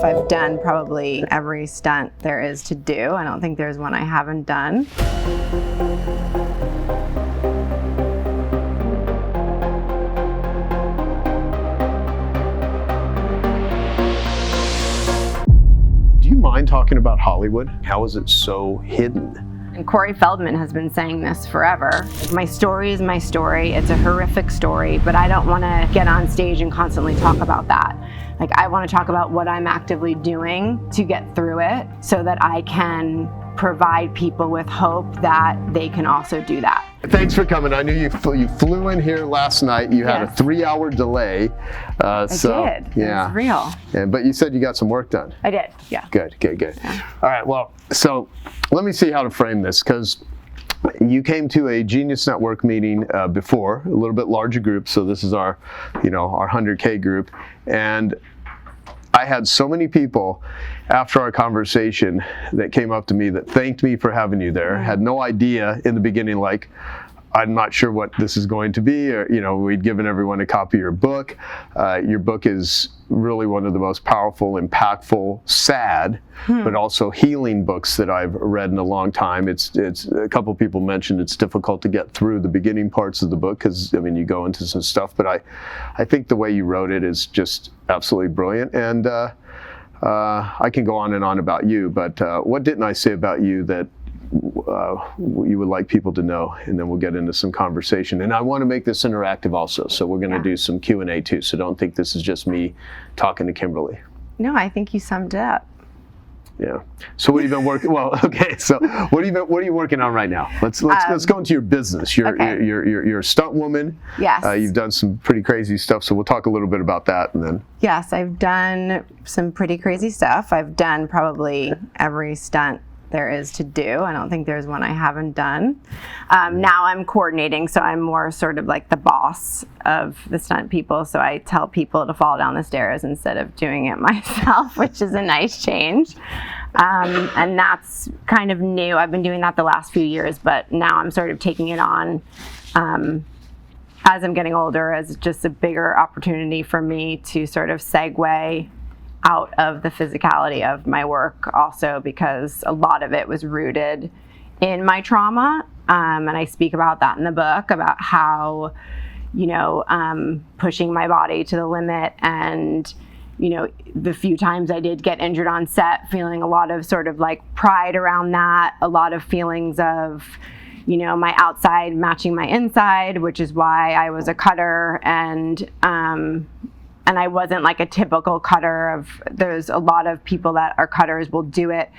stuff. I've done probably every stunt there is to do. I don't think there's one I haven't done. Do you mind talking about Hollywood? How is it so hidden? And Corey Feldman has been saying this forever. My story is my story. It's a horrific story, but I don't want to get on stage and constantly talk about that. Like, I want to talk about what I'm actively doing to get through it so that I can provide people with hope that they can also do that. Thanks for coming. I knew you flew in here last night. You had a 3-hour delay. I did. Yeah. It was real. But you said you got some work done. I did, yeah. Good. Yeah. All right, well, so let me see how to frame this, because you came to a Genius Network meeting before, a little bit larger group, so this is our 100K group, and I had so many people after our conversation that came up to me that thanked me for having you there. Had no idea in the beginning, like, I'm not sure what this is going to be, or, we'd given everyone a copy of your book. Your book is really one of the most powerful, impactful, sad, but also healing books that I've read in a long time. It's a couple people mentioned it's difficult to get through the beginning parts of the book because, you go into some stuff, but I think the way you wrote it is just absolutely brilliant. And I can go on and on about you, but what didn't I say about you that you would like people to know? And then we'll get into some conversation. And I want to make this interactive also, so we're going to do some Q&A too. So don't think this is just me talking to Kimberly. No, I think you summed it up. Yeah. So what have you been working? Well, okay. So what are you working on right now? Let's go into your business. You're a stunt woman. Yes. You've done some pretty crazy stuff. So we'll talk a little bit about that, and then. Yes, I've done some pretty crazy stuff. I've done probably every stunt there is to do. I don't think there's one I haven't done. Now I'm coordinating, so I'm more sort of like the boss of the stunt people. So I tell people to fall down the stairs instead of doing it myself, which is a nice change. And that's kind of new. I've been doing that the last few years, but now I'm sort of taking it on as I'm getting older as just a bigger opportunity for me to sort of segue out of the physicality of my work also, because a lot of it was rooted in my trauma. And I speak about that in the book, about how, pushing my body to the limit, and, the few times I did get injured on set, feeling a lot of sort of like pride around that, a lot of feelings of, my outside matching my inside, which is why I was a cutter. And I wasn't like a typical cutter there's a lot of people that are cutters will do it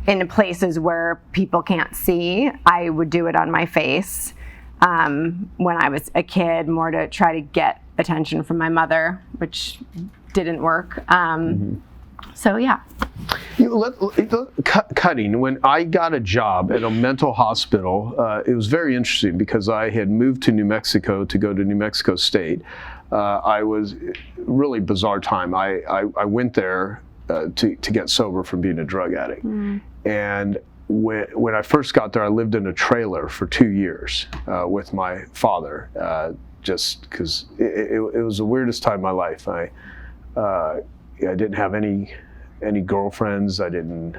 in places where people can't see. I would do it on my face when I was a kid, more to try to get attention from my mother, which didn't work. So yeah. Cutting. When I got a job at a mental hospital, it was very interesting because I had moved to New Mexico to go to New Mexico State. I was really bizarre time. I went there to get sober from being a drug addict. And when I first got there, I lived in a trailer for 2 years with my father, just because it was the weirdest time of my life. I didn't have any girlfriends. I didn't,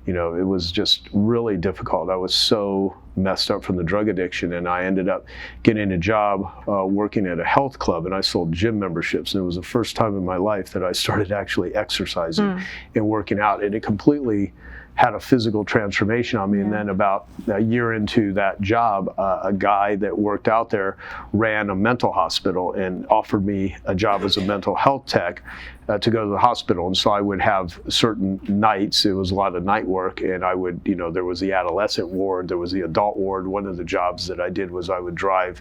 it was just really difficult. I was so messed up from the drug addiction, and I ended up getting a job working at a health club, and I sold gym memberships, and it was the first time in my life that I started actually exercising and working out, and it completely had a physical transformation on me. And then about a year into that job, a guy that worked out there ran a mental hospital and offered me a job as a mental health tech to go to the hospital. And so I would have certain nights, it was a lot of night work, and I would, there was the adolescent ward, there was the adult ward. One of the jobs that I did was I would drive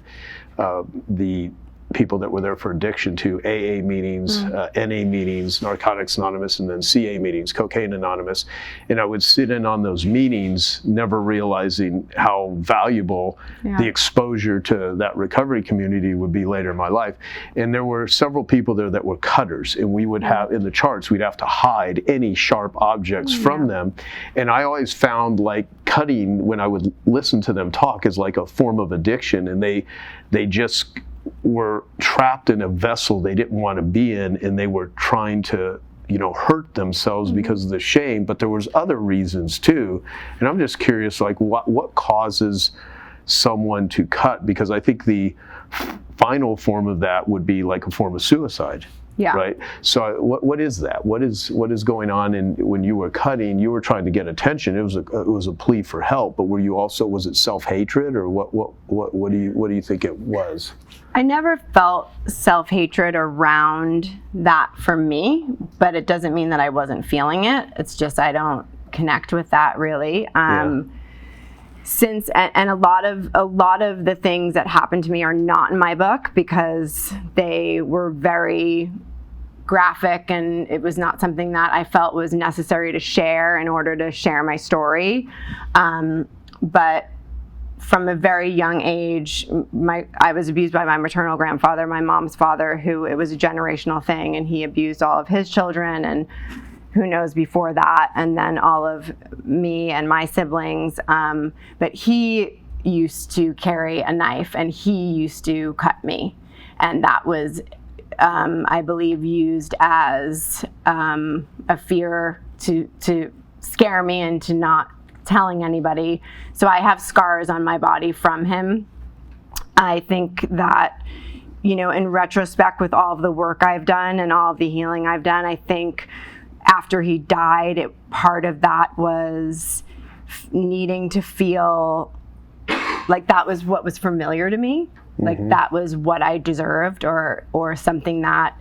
the people that were there for addiction to AA meetings, NA meetings, Narcotics Anonymous, and then CA meetings, Cocaine Anonymous. And I would sit in on those meetings, never realizing how valuable the exposure to that recovery community would be later in my life. And there were several people there that were cutters, and we would have, in the charts, we'd have to hide any sharp objects from them. And I always found like cutting, when I would listen to them talk, is like a form of addiction, and they just were trapped in a vessel they didn't want to be in, and they were trying to hurt themselves because of the shame, but there was other reasons too. And I'm just curious, like what causes someone to cut? Because I think the final form of that would be like a form of suicide. Yeah. Right. So what is that? What is going on? And when you were cutting, you were trying to get attention. It was a plea for help. But was it self-hatred, or what do you think it was? I never felt self-hatred around that for me, but it doesn't mean that I wasn't feeling it. It's just I don't connect with that really. Since and a lot of the things that happened to me are not in my book because they were very graphic, and it was not something that I felt was necessary to share in order to share my story. But from a very young age, I was abused by my maternal grandfather, my mom's father, who it was a generational thing, and he abused all of his children, and who knows before that, and then all of me and my siblings. But he used to carry a knife, and he used to cut me. And that was, I believe, used as a fear to scare me into not telling anybody. So I have scars on my body from him. I think that, in retrospect, with all of the work I've done and all of the healing I've done, I think after he died, part of that was needing to feel like that was what was familiar to me, like that was what I deserved, or something that,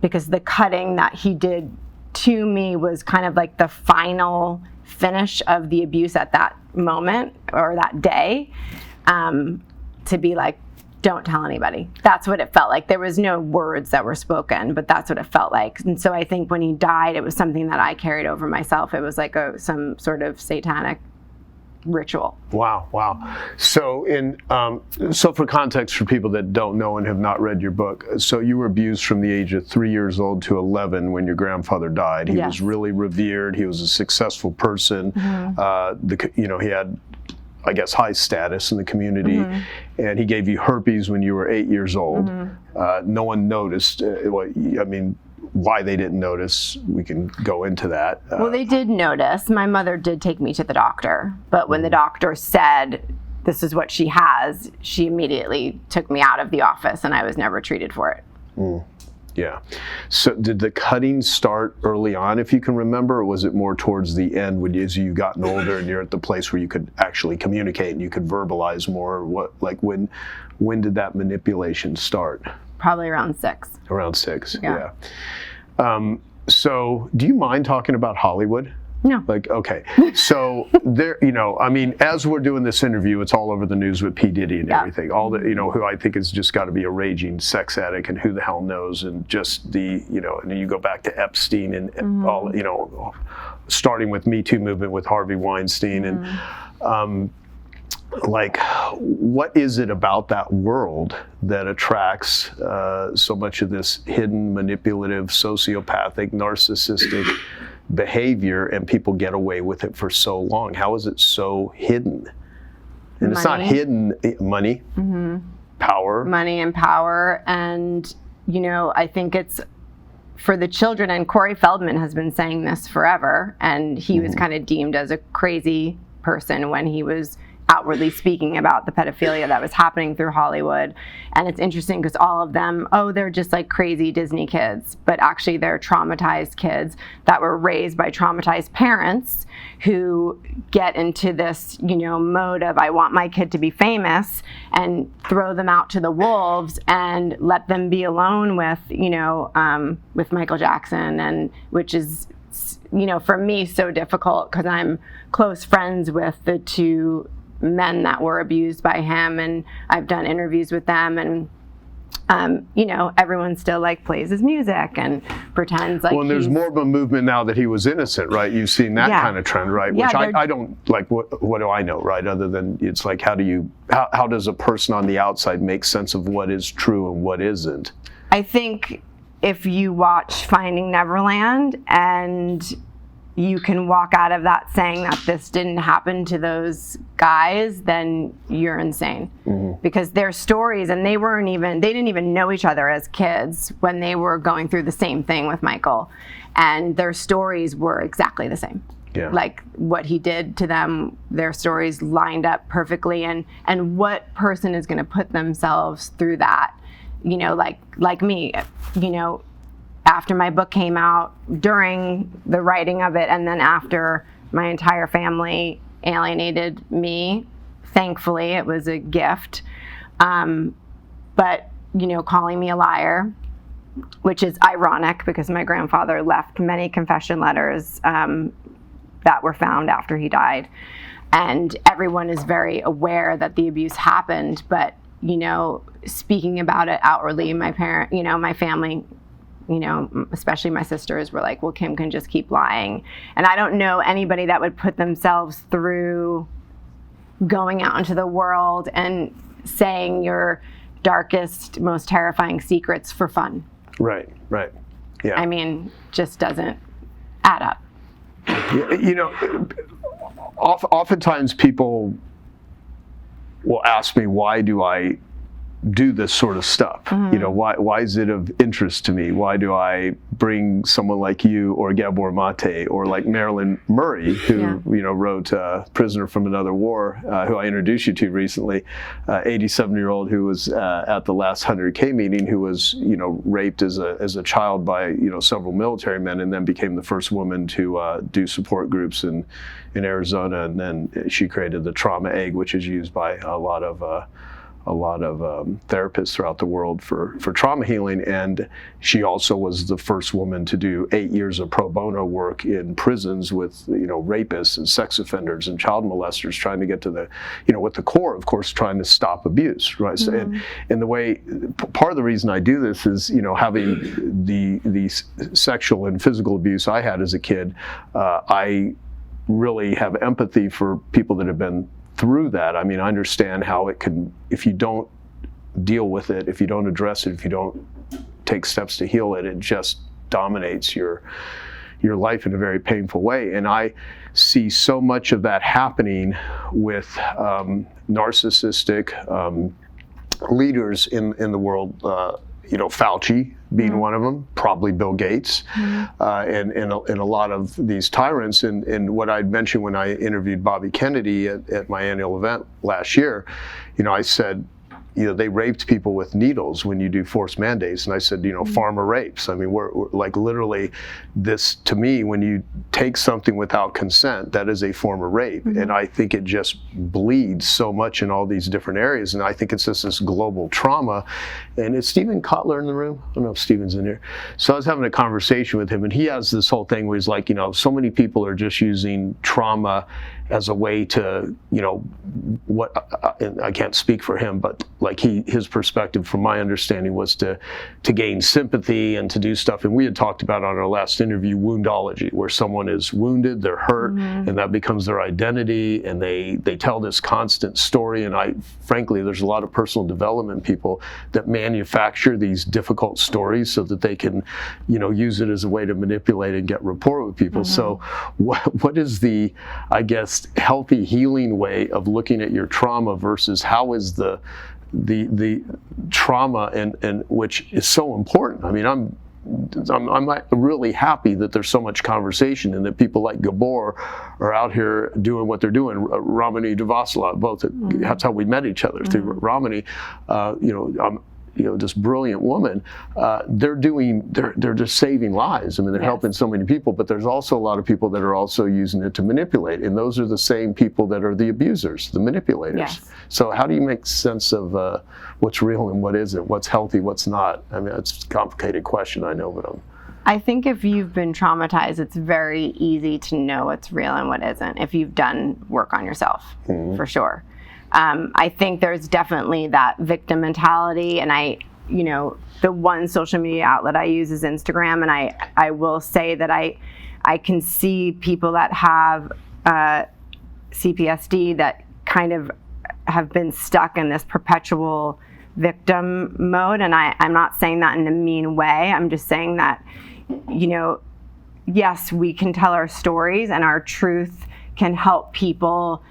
because the cutting that he did to me was kind of like the final finish of the abuse at that moment or that day, to be like, don't tell anybody. That's what it felt like. There was no words that were spoken, but that's what it felt like. And so I think when he died, it was something that I carried over myself. It was like some sort of satanic ritual. Wow. So so for context for people that don't know and have not read your book, so you were abused from the age of 3 years old to 11 when your grandfather died. He was really revered. He was a successful person. He had, I guess, high status in the community, and he gave you herpes when you were 8 years old. No one noticed. Why they didn't notice, we can go into that. Well, they did notice. My mother did take me to the doctor, but when the doctor said, this is what she has, she immediately took me out of the office, and I was never treated for it. Yeah. So did the cutting start early on, if you can remember, or was it more towards the end as you gotten older and you're at the place where you could actually communicate and you could verbalize more? When did that manipulation start? Probably around 6. Around 6, yeah. So do you mind talking about Hollywood? No. Okay. So there, as we're doing this interview, it's all over the news with P. Diddy and everything. All the, who I think has just got to be a raging sex addict, and who the hell knows, and just the, and then you go back to Epstein and all, starting with Me Too movement with Harvey Weinstein, and what is it about that world that attracts so much of this hidden, manipulative, sociopathic, narcissistic behavior, and people get away with it for so long? How is it so hidden? And it's not hidden. Money, power. Money and power. And, I think it's for the children, and Corey Feldman has been saying this forever, and he was kind of deemed as a crazy person when he was outwardly speaking about the pedophilia that was happening through Hollywood. And it's interesting because all of them, they're just like crazy Disney kids, but actually they're traumatized kids that were raised by traumatized parents who get into this, mode of, I want my kid to be famous, and throw them out to the wolves and let them be alone with, with Michael Jackson, and which is, for me so difficult because I'm close friends with the two men that were abused by him, and I've done interviews with them, and everyone still plays his music and pretends like. Well, and there's more of a movement now that he was innocent, right? You've seen that kind of trend, right? Which I don't like. What do I know, right? Other than it's like, how does a person on the outside make sense of what is true and what isn't? I think if you watch Finding Neverland and you can walk out of that saying that this didn't happen to those guys, then you're insane. Because their stories, and they didn't even know each other as kids when they were going through the same thing with Michael. And their stories were exactly the same. Yeah. Like what he did to them, their stories lined up perfectly. And what person is going to put themselves through that? You know, like me, you know, after my book came out, during the writing of it, and then after my entire family alienated me, thankfully, it was a gift. But, you know, calling me a liar, which is ironic because my grandfather left many confession letters that were found after he died. And everyone is very aware that the abuse happened, but, you know, speaking about it outwardly, my family, you know, especially my sisters were like, well, Kim can just keep lying. And I don't know anybody that would put themselves through going out into the world and saying your darkest, most terrifying secrets for fun. Right. Yeah. I mean, just doesn't add up. You know, oftentimes people will ask me, why do I do this sort of stuff? You know, why is it of interest to me? Why do I bring someone like you or Gabor Mate or like Marilyn Murray, who you know wrote Prisoner from Another War, who I introduced you to recently, 87-year-old who was at the last 100K meeting, who was, you know, raped as a child by, you know, several military men, and then became the first woman to do support groups in Arizona, and then she created the trauma egg, which is used by a lot of therapists throughout the world for trauma healing. And she also was the first woman to do 8 years of pro bono work in prisons with, you know, rapists and sex offenders and child molesters, trying to get to the, you know, with the core, of course, trying to stop abuse, right? So, and the way, part of the reason I do this is, you know, having the sexual and physical abuse I had as a kid, I really have empathy for people that have been through that. I mean, I understand how it can, if you don't deal with it, if you don't address it, if you don't take steps to heal it, it just dominates your life in a very painful way. And I see so much of that happening with narcissistic leaders in the world. You know, Fauci being one of them, probably Bill Gates, and a lot of these tyrants. And what I'd mentioned when I interviewed Bobby Kennedy at my annual event last year, you know, I said, you know, they raped people with needles when you do forced mandates. And I said, you know, pharma rapes. I mean, we're like literally this, to me, when you take something without consent, that is a form of rape. And I think it just bleeds so much in all these different areas. And I think it's just this global trauma. And is Stephen Kotler in the room? I don't know if Stephen's in here. So I was having a conversation with him, and he has this whole thing where he's like, you know, so many people are just using trauma as a way to, you know, what, and I can't speak for him, but like his perspective, from my understanding, was to gain sympathy and to do stuff. And we had talked about on our last interview, woundology, where someone is wounded, they're hurt, and that becomes their identity, and they tell this constant story. And frankly, there's a lot of personal development people that manufacture these difficult stories so that they can, you know, use it as a way to manipulate and get rapport with people. So what is the, I guess, healthy healing way of looking at your trauma versus how is the trauma and which is so important? I mean, I'm really happy that there's so much conversation and that people like Gabor are out here doing what they're doing. Ramani Devasala, both, that's how we met each other, through Ramani. You know, this brilliant woman, they're just saving lives. I mean, they're helping so many people, but there's also a lot of people that are also using it to manipulate. And those are the same people that are the abusers, the manipulators. Yes. So how do you make sense of what's real and what isn't, what's healthy, what's not? I mean, it's a complicated question, I know, but I think if you've been traumatized, it's very easy to know what's real and what isn't if you've done work on yourself, for sure. I think there's definitely that victim mentality, and you know, the one social media outlet I use is Instagram, and I will say that I can see people that have CPSD that kind of have been stuck in this perpetual victim mode, and I'm not saying that in a mean way. I'm just saying that, you know, yes, we can tell our stories, and our truth can help people,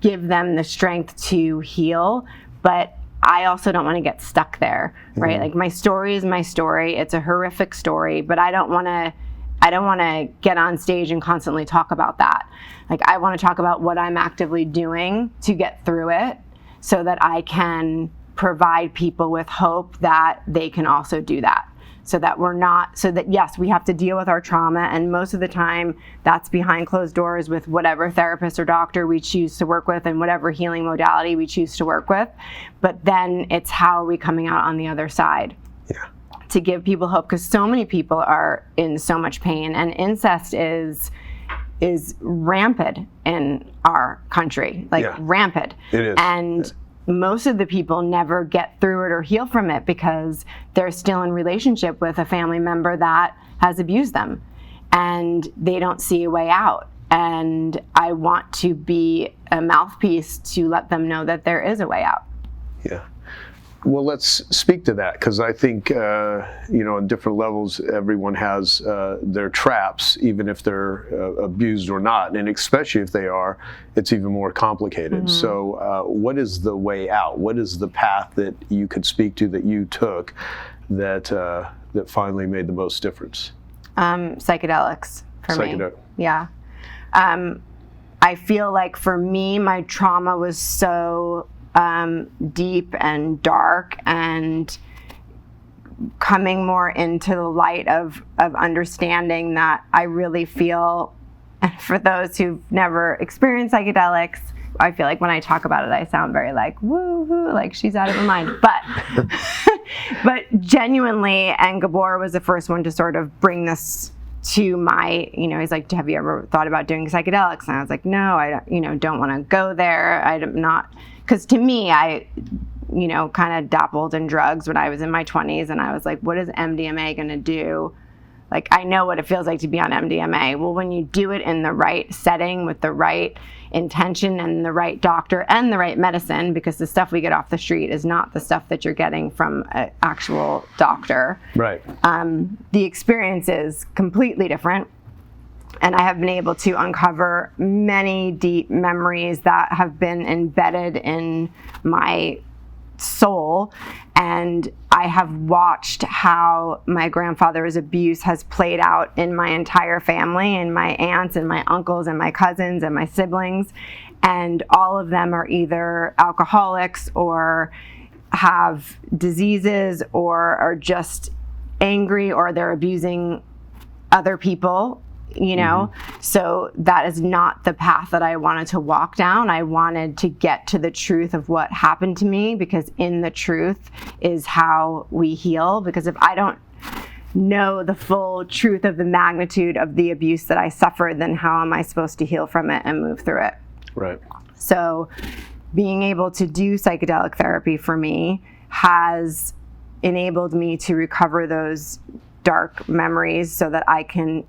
give them the strength to heal, but I also don't want to get stuck there, right? Mm-hmm. Like, my story is my story. It's a horrific story, but I don't want to get on stage and constantly talk about that. Like, I want to talk about what I'm actively doing to get through it, so that I can provide people with hope that they can also do that. So that yes, we have to deal with our trauma, and most of the time that's behind closed doors with whatever therapist or doctor we choose to work with and whatever healing modality we choose to work with. But then it's how are we coming out on the other side? Yeah. To give people hope, because so many people are in so much pain, and incest is rampant in our country, like rampant. It is. And most of the people never get through it or heal from it because they're still in relationship with a family member that has abused them, and they don't see a way out. And I want to be a mouthpiece to let them know that there is a way out. Yeah. Well, let's speak to that, because I think, on different levels, everyone has their traps, even if they're abused or not. And especially if they are, it's even more complicated. Mm-hmm. So what is the way out? What is the path that you could speak to, that you took, that finally made the most difference? Psychedelics for me. Yeah. I feel like for me, my trauma was so deep and dark, and coming more into the light of understanding that I really feel, and for those who've never experienced psychedelics, I feel like when I talk about it, I sound very like, woo-hoo, like she's out of her mind. But genuinely, and Gabor was the first one to sort of bring this to my, he's like, have you ever thought about doing psychedelics? And I was like, no, I don't want to go there. I'm not. Because to me, I, kind of dabbled in drugs when I was in my 20s, and I was like, what is MDMA going to do? Like, I know what it feels like to be on MDMA. Well, when you do it in the right setting with the right intention and the right doctor and the right medicine, because the stuff we get off the street is not the stuff that you're getting from an actual doctor. Right. The experience is completely different. And I have been able to uncover many deep memories that have been embedded in my soul. And I have watched how my grandfather's abuse has played out in my entire family, and my aunts and my uncles and my cousins and my siblings. And all of them are either alcoholics or have diseases or are just angry, or they're abusing other people. Mm-hmm. So that is not the path that I wanted to walk down. I wanted to get to the truth of what happened to me, because in the truth is how we heal. Because if I don't know the full truth of the magnitude of the abuse that I suffered, then how am I supposed to heal from it and move through it? Right. So being able to do psychedelic therapy for me has enabled me to recover those dark memories, so that I can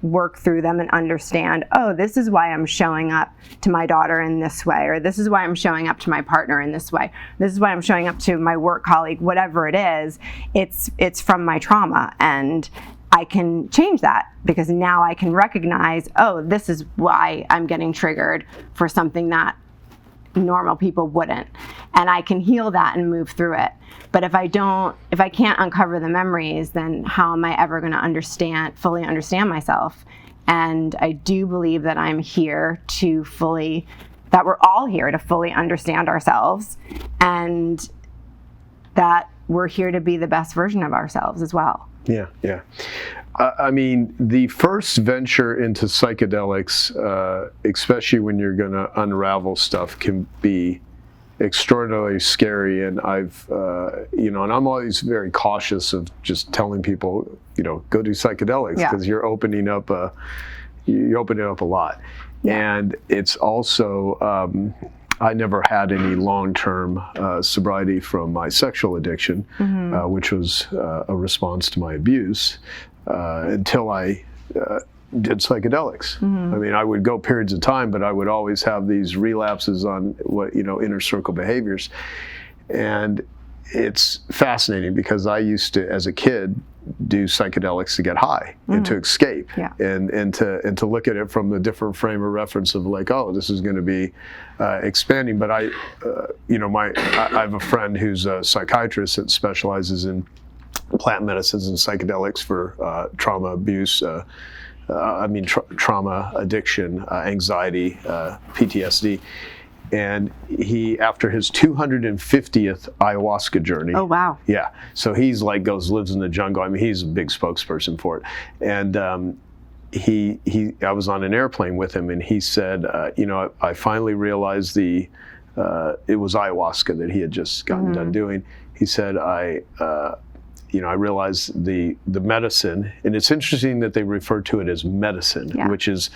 work through them and understand, oh, this is why I'm showing up to my daughter in this way, or this is why I'm showing up to my partner in this way, this is why I'm showing up to my work colleague, whatever it is, it's from my trauma, and I can change that, because now I can recognize, oh, this is why I'm getting triggered for something that normal people wouldn't, and I can heal that and move through it. But if I can't uncover the memories, then how am I ever going to fully understand myself? And I do believe that I'm here that we're all here to fully understand ourselves, and that we're here to be the best version of ourselves as well. Yeah, yeah. I mean, the first venture into psychedelics, especially when you're going to unravel stuff, can be extraordinarily scary. And and I'm always very cautious of just telling people, go do psychedelics, because you're opening up a lot. Yeah. And it's also, I never had any long-term sobriety from my sexual addiction, mm-hmm. Which was a response to my abuse, until I did psychedelics. Mm-hmm. I mean, I would go periods of time, but I would always have these relapses on inner circle behaviors. And it's fascinating because I used to, as a kid, do psychedelics to get high and to escape, and to look at it from a different frame of reference of like, oh, this is going to be expanding. But I have a friend who's a psychiatrist that specializes in plant medicines and psychedelics for trauma abuse. Trauma, addiction, anxiety, PTSD. And he, after his 250th ayahuasca journey. Oh, wow. Yeah. So he's like lives in the jungle. I mean, he's a big spokesperson for it. And I was on an airplane with him, and he said, I finally realized it was ayahuasca that he had just gotten done doing. He said, I realized the medicine, and it's interesting that they refer to it as medicine, which is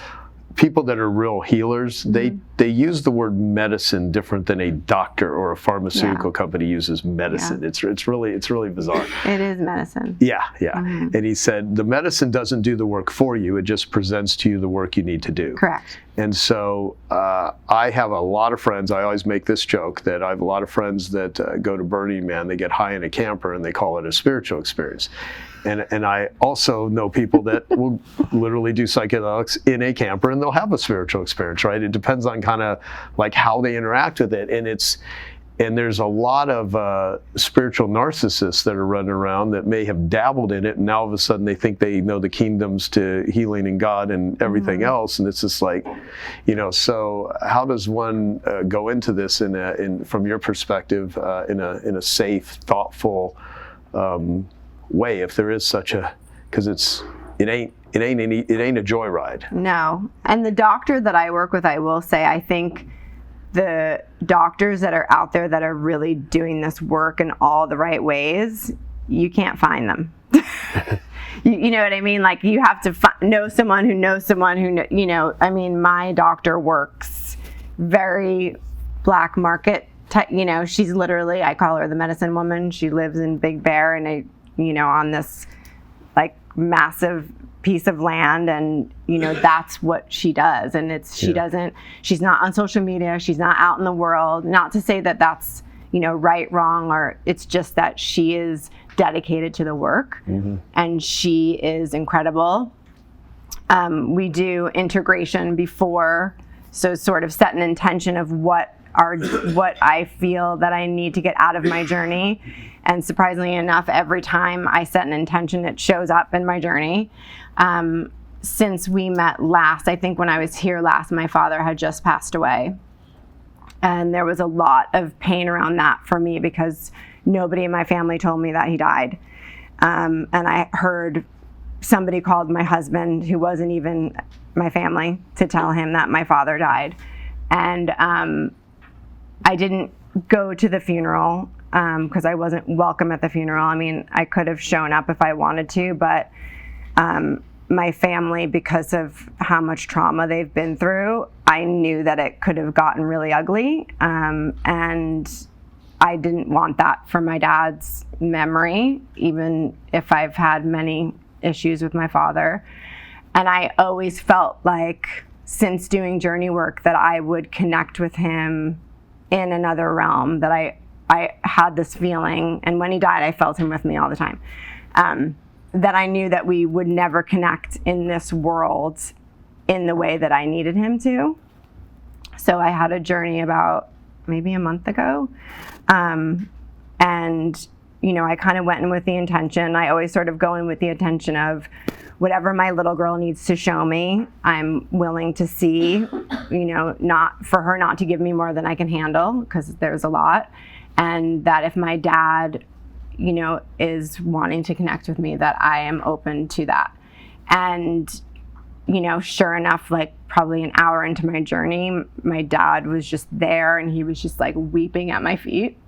people that are real healers. They use the word medicine different than a doctor or a pharmaceutical company uses medicine. It's really bizarre. It is medicine. Yeah. And he said the medicine doesn't do the work for you; it just presents to you the work you need to do. Correct. And so I have a lot of friends. I always make this joke that I have a lot of friends that go to Burning Man. They get high in a camper and they call it a spiritual experience. And I also know people that will literally do psychedelics in a camper and they'll have a spiritual experience, right? It depends on kind of like how they interact with it. And there's a lot of spiritual narcissists that are running around that may have dabbled in it, and now all of a sudden they think they know the kingdoms to healing and God and everything else, and it's just like, so how does one go into this from your perspective in a safe, thoughtful way, if there is such a, because it ain't a joyride. No, and the doctor that I work with, I will say, I think the doctors that are out there that are really doing this work in all the right ways, you can't find them. You know what I mean? Like, you have to know someone who knows someone who, my doctor works very black market type, she's literally, I call her the medicine woman. She lives in Big Bear and on this like massive piece of land, and that's what she does. And she's not on social media, she's not out in the world, not to say that that's right, wrong, or it's just that she is dedicated to the work, and she is incredible. We do integration before, so sort of set an intention of what I feel that I need to get out of my journey. And surprisingly enough, every time I set an intention, it shows up in my journey. Since we met last, I think when I was here last, my father had just passed away. And there was a lot of pain around that for me because nobody in my family told me that he died. And I heard somebody called my husband, who wasn't even my family, to tell him that my father died. And I didn't go to the funeral because I wasn't welcome at the funeral. I mean, I could have shown up if I wanted to, but my family, because of how much trauma they've been through, I knew that it could have gotten really ugly. And I didn't want that for my dad's memory, even if I've had many issues with my father. And I always felt like, since doing journey work, that I would connect with him in another realm, that I had this feeling, and when he died, I felt him with me all the time, that I knew that we would never connect in this world in the way that I needed him to. So I had a journey about maybe a month ago, and I kind of went in with the intention, I always sort of go in with the intention of whatever my little girl needs to show me, I'm willing to see, not for her not to give me more than I can handle, because there's a lot. And that if my dad, is wanting to connect with me, that I am open to that. And, sure enough, like probably an hour into my journey, my dad was just there, and he was just like weeping at my feet.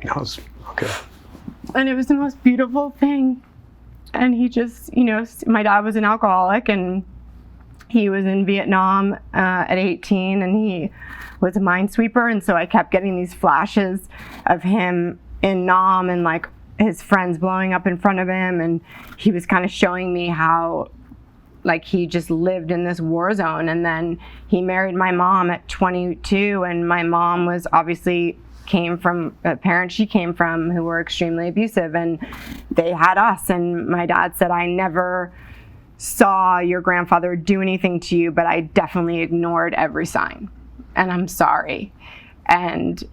No, it's okay. And it was the most beautiful thing. And he just, my dad was an alcoholic, and he was in Vietnam at 18, and he was a minesweeper. And so I kept getting these flashes of him in Nam, and like his friends blowing up in front of him. And he was kind of showing me how like he just lived in this war zone. And then he married my mom at 22, and my mom was obviously came from parents she came from who were extremely abusive, and they had us. And my dad said, I never saw your grandfather do anything to you, but I definitely ignored every sign, and I'm sorry. And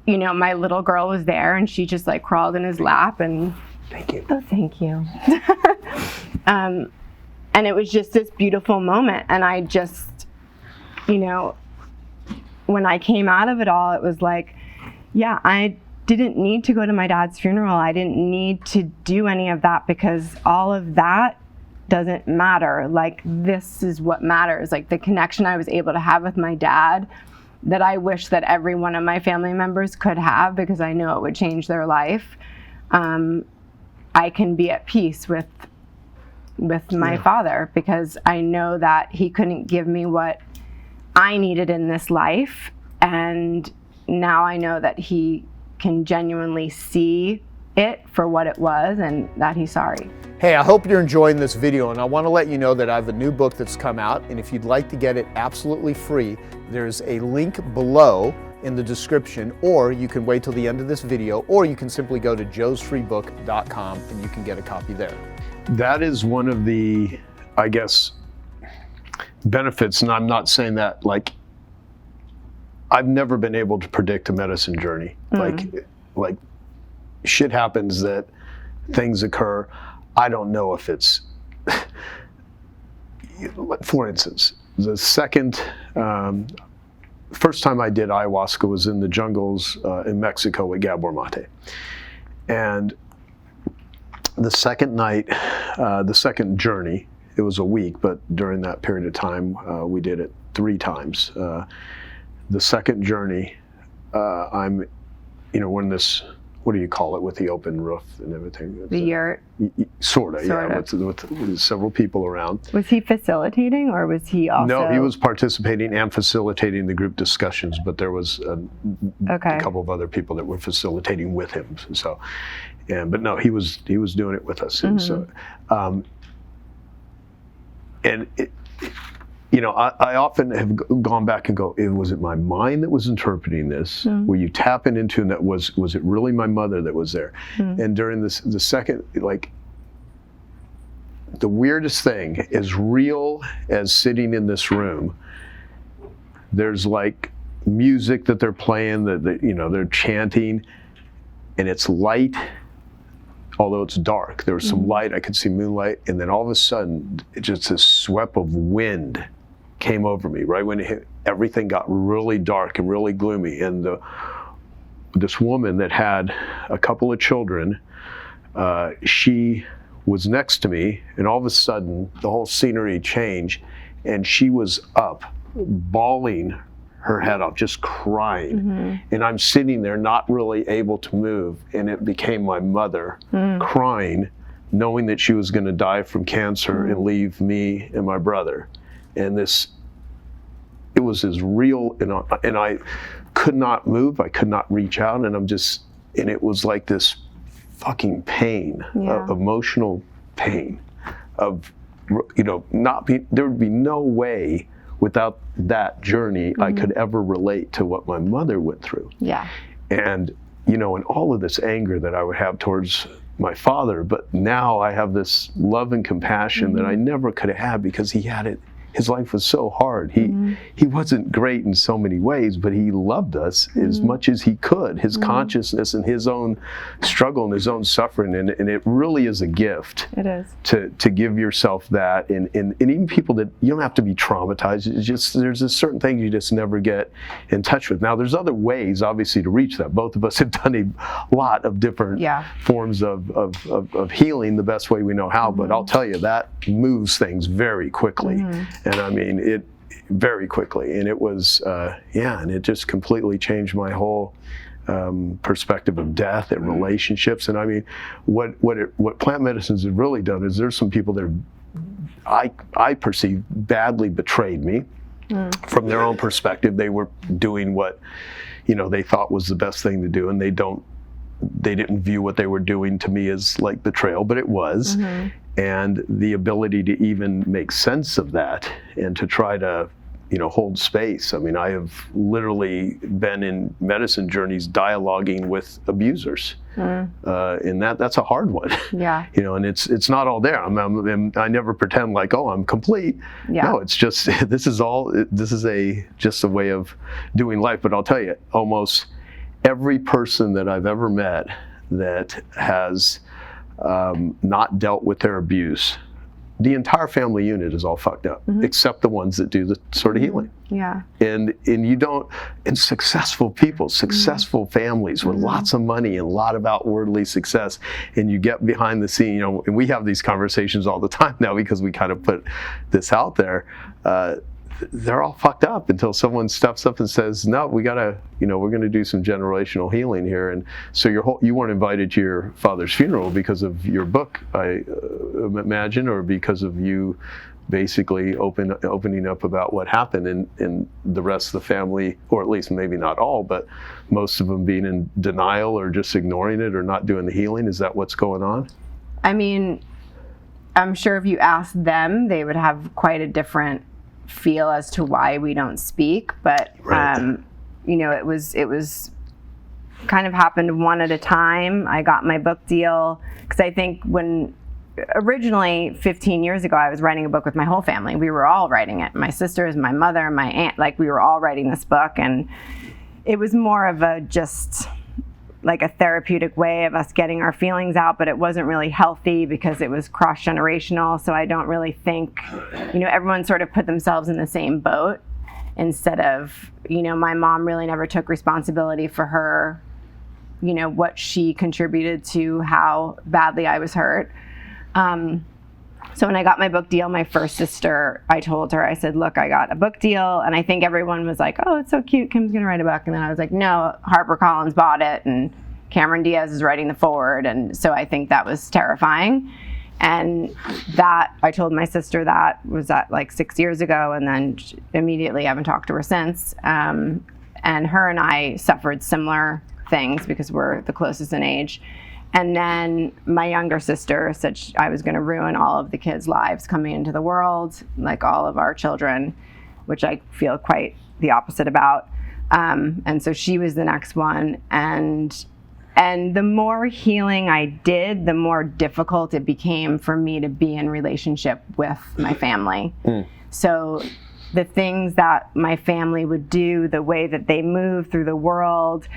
you know, my little girl was there, and she just like crawled in his lap and thank you. Oh, thank you. And it was just this beautiful moment. And I just, you know, when I came out of it all, it was like, yeah, I didn't need to go to my dad's funeral. I didn't need to do any of that, because all of that doesn't matter. Like, this is what matters. Like, the connection I was able to have with my dad that I wish that every one of my family members could have, because I know it would change their life. I can be at peace with my father, because I know that he couldn't give me what I needed in this life. And now I know that he can genuinely see it for what it was, and that he's sorry. Hey, I hope you're enjoying this video, and I want to let you know that I have a new book that's come out, and if you'd like to get it absolutely free, there's a link below in the description, or you can wait till the end of this video, or you can simply go to joesfreebook.com and you can get a copy there. That is one of the, I guess, benefits, and I'm not saying that like, I've never been able to predict a medicine journey. Like shit happens, that things occur. I don't know if it's, for instance, the first time I did ayahuasca was in the jungles in Mexico with Gabor Mate. And the second night, the second journey, it was a week, but during that period of time, we did it 3 times. The second journey, I'm, you know, when this, what do you call it, with the open roof and everything? The yurt? Sort of, yeah, with several people around. Was he facilitating, or was he also? No, he was participating and facilitating the group discussions, but there was a couple of other people that were facilitating with him. So, but no, he was doing it with us. And so, you know, I often have gone back and go, was it my mind that was interpreting this? Were you tapping into, and that was it really my mother that was there? And during the second, like, the weirdest thing, as real as sitting in this room, there's like music that they're playing, that you know, they're chanting, and it's light, although it's dark. There was some light, I could see moonlight, and then all of a sudden, just this sweep of wind came over me, right when it hit, everything got really dark and really gloomy. And this woman that had a couple of children, she was next to me, and all of a sudden, the whole scenery changed, and she was up, bawling her head off, just crying. And I'm sitting there not really able to move, and it became my mother crying, knowing that she was going to die from cancer and leave me and my brother. And it was as real, and I could not move, I could not reach out, and and it was like this fucking pain, emotional pain of, you know, there would be no way without that journey I could ever relate to what my mother went through. Yeah. And, you know, and all of this anger that I would have towards my father, but now I have this love and compassion that I never could have had, because he had it. His life was so hard. He wasn't great in so many ways, but he loved us as much as he could. His consciousness and his own struggle and his own suffering, and it really is a gift. It is. To give yourself that, and even people that, you don't have to be traumatized. It's just, there's a certain thing you just never get in touch with. Now, there's other ways, obviously, to reach that. Both of us have done a lot of different forms of healing the best way we know how, but I'll tell you, that moves things very quickly. And I mean, it very quickly, and it was, and it just completely changed my whole perspective of death and relationships. And I mean, what plant medicines have really done is, there's some people that I perceive badly betrayed me from their own perspective. They were doing what, you know, they thought was the best thing to do, and they didn't view what they were doing to me as like betrayal, but it was. and the ability to even make sense of that and to try to, hold space. I mean, I have literally been in medicine journeys dialoguing with abusers. And that's a hard one. Yeah. And it's not all there. I never pretend like, oh, I'm complete. Yeah. No, it's just, this is just a way of doing life. But I'll tell you, almost every person that I've ever met that has not dealt with their abuse, the entire family unit is all fucked up, except the ones that do the sort of healing. Yeah. And successful people, successful families with lots of money and a lot of outwardly success, and you get behind the scene, and we have these conversations all the time now because we kind of put this out there. They're all fucked up until someone steps up and says, no, we gotta, we're gonna do some generational healing here. And so you weren't invited to your father's funeral because of your book, I imagine, or because of you basically opening up about what happened, and the rest of the family, or at least maybe not all, but most of them being in denial or just ignoring it or not doing the healing. Is that what's going on? I mean, I'm sure if you asked them, they would have quite a different feel as to why we don't speak, but Right. it was kind of happened one at a time. I got my book deal because I think when originally 15 years ago I was writing a book with my whole family. We were all writing it. My sisters, my mother, my aunt, like we were all writing this book, and it was more of a just like a therapeutic way of us getting our feelings out, but it wasn't really healthy because it was cross-generational. So I don't really think, everyone sort of put themselves in the same boat instead of, my mom really never took responsibility for her, what she contributed to how badly I was hurt. So when I got my book deal, my first sister, I told her, I said, look, I got a book deal. And I think everyone was like, oh, it's so cute, Kim's going to write a book. And then I was like, no, HarperCollins bought it and Cameron Diaz is writing the foreword. And so I think that was terrifying. And that, I told my sister that was that like 6 years ago, and then immediately haven't talked to her since. And her and I suffered similar things because we're the closest in age. And then my younger sister said I was going to ruin all of the kids' lives coming into the world, like all of our children, which I feel quite the opposite about. And so she was the next one. And the more healing I did, the more difficult it became for me to be in relationship with my family. So the things that my family would do, the way that they move through the world,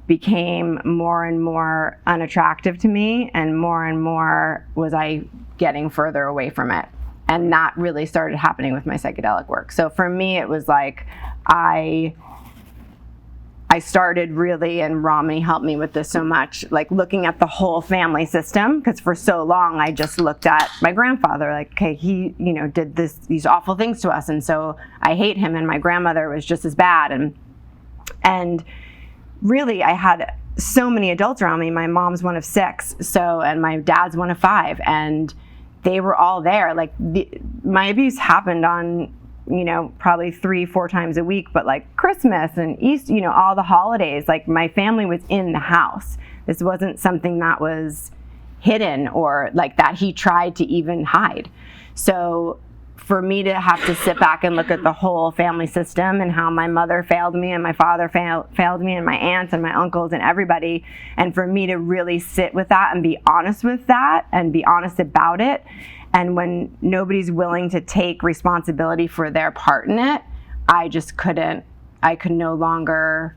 became more and more unattractive to me, and more was I getting further away from it. And that really started happening with my psychedelic work. So for me, it was like I started really, and Ramani helped me with this so much, like looking at the whole family system, because for so long I just looked at my grandfather like, okay, he did these awful things to us, and so I hate him, and my grandmother was just as bad, and really, I had so many adults around me. My mom's one of 6, and my dad's one of 5, and they were all there. Like my abuse happened on, probably 3-4 times a week, but like Christmas and Easter, all the holidays, like my family was in the house. This wasn't something that was hidden or like that he tried to even hide. So for me to have to sit back and look at the whole family system and how my mother failed me and my father failed me and my aunts and my uncles and everybody, and for me to really sit with that and be honest with that and be honest about it, and when nobody's willing to take responsibility for their part in it, I could no longer,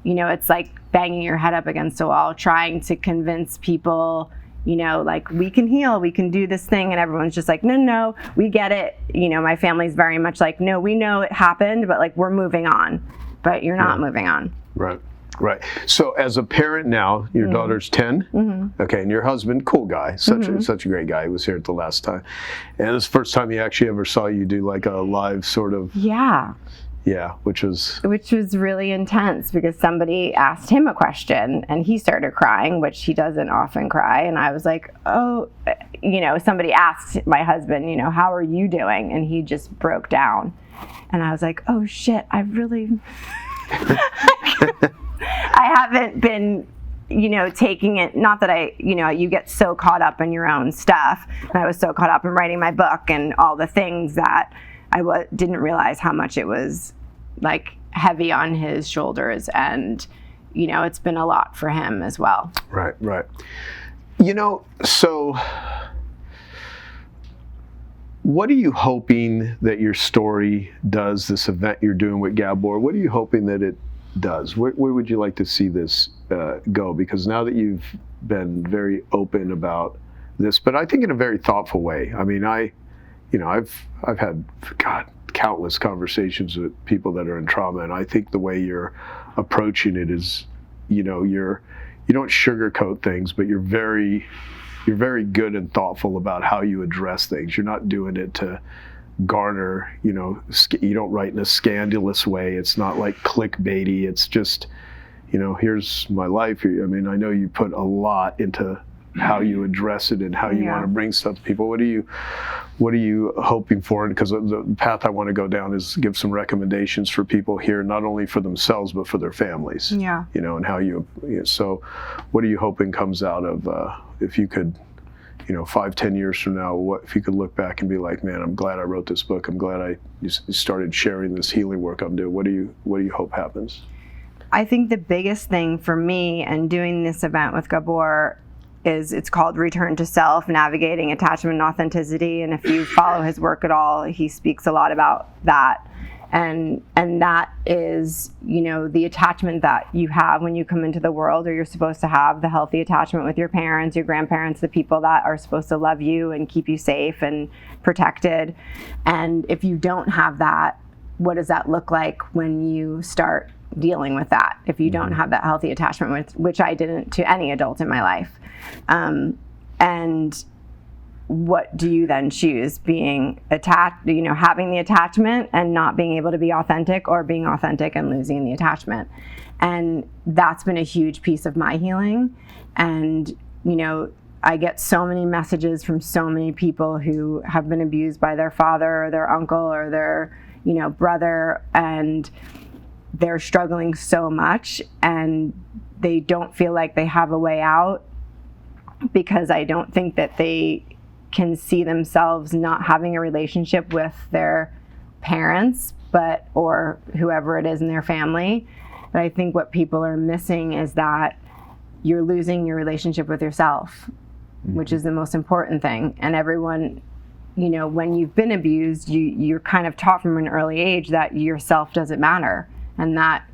it's like banging your head up against a wall trying to convince people, like we can heal, we can do this thing, and everyone's just like, no, we get it. My family's very much like, no, we know it happened, but like we're moving on, but you're not moving on. Right. So as a parent now, your daughter's 10, okay, and your husband, cool guy, such a great guy. He was here at the last time, and this is the first time he actually ever saw you do like a live sort of. Yeah, which was really intense because somebody asked him a question and he started crying, which he doesn't often cry. And I was like, oh, somebody asked my husband, how are you doing? And he just broke down. And I was like, oh shit, I really, I haven't been taking it, not that you get so caught up in your own stuff. And I was so caught up in writing my book and all the things that I didn't realize how much it was like heavy on his shoulders. And, it's been a lot for him as well. Right. So what are you hoping that your story does, this event you're doing with Gabor? What are you hoping that it does? Where would you like to see this go? Because now that you've been very open about this, but I think in a very thoughtful way. I mean, I've had, countless conversations with people that are in trauma, and I think the way you're approaching it is, you don't sugarcoat things, but you're very good and thoughtful about how you address things. You're not doing it to garner, you don't write in a scandalous way. It's not like clickbaity. It's just, here's my life. I mean, I know you put a lot into how you address it and how you want to bring stuff to people. What are you hoping for? Because the path I want to go down is give some recommendations for people here, not only for themselves, but for their families. Yeah. And how so what are you hoping comes out of, if you could, 5-10 years from now, if you could look back and be like, man, I'm glad I wrote this book. I'm glad I started sharing this healing work I'm doing. What do you hope happens? I think the biggest thing for me and doing this event with Gabor is it's called Return to Self, Navigating Attachment and Authenticity. And if you follow his work at all, he speaks a lot about that. And that is, the attachment that you have when you come into the world, or you're supposed to have the healthy attachment with your parents, your grandparents, the people that are supposed to love you and keep you safe and protected. And if you don't have that, what does that look like when you start dealing with that? If you don't have that healthy attachment, which I didn't to any adult in my life. And what do you then choose? Being attached, having the attachment and not being able to be authentic, or being authentic and losing the attachment. And that's been a huge piece of my healing. And, I get so many messages from so many people who have been abused by their father or their uncle or their, brother, and they're struggling so much and they don't feel like they have a way out, because I don't think that they can see themselves not having a relationship with their parents, or whoever it is in their family. But I think what people are missing is that you're losing your relationship with yourself, which is the most important thing. And everyone, when you've been abused, you're kind of taught from an early age that yourself doesn't matter, and that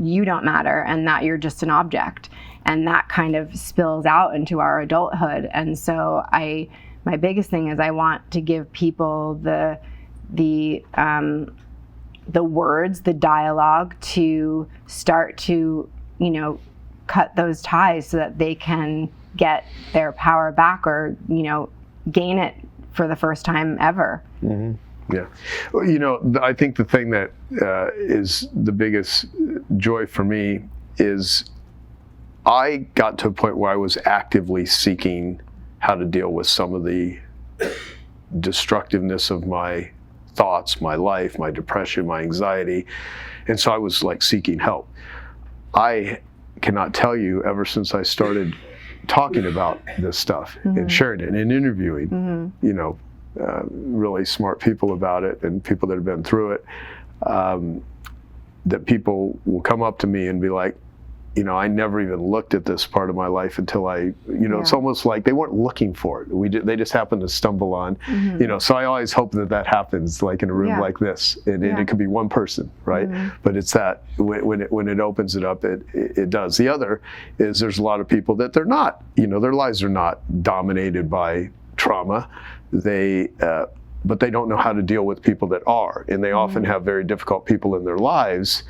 you don't matter, and that you're just an object. And that kind of spills out into our adulthood. And so my biggest thing is I want to give people the words, the dialogue to start to, cut those ties so that they can get their power back, or, gain it for the first time ever. Mm-hmm. Yeah. Well, I think the thing that is the biggest joy for me is I got to a point where I was actively seeking how to deal with some of the destructiveness of my thoughts, my life, my depression, my anxiety. And so I was like seeking help. I cannot tell you, ever since I started talking about this stuff and sharing it and interviewing, really smart people about it and people that have been through it, that people will come up to me and be like, I never even looked at this part of my life until it's almost like they weren't looking for it. They just happened to stumble on, so I always hope that happens, like in a room like this, and it could be one person, right? But it's that when it opens it up, it does. The other is there's a lot of people that they're not, their lives are not dominated by trauma. But they don't know how to deal with people that are, and they often have very difficult people in their lives.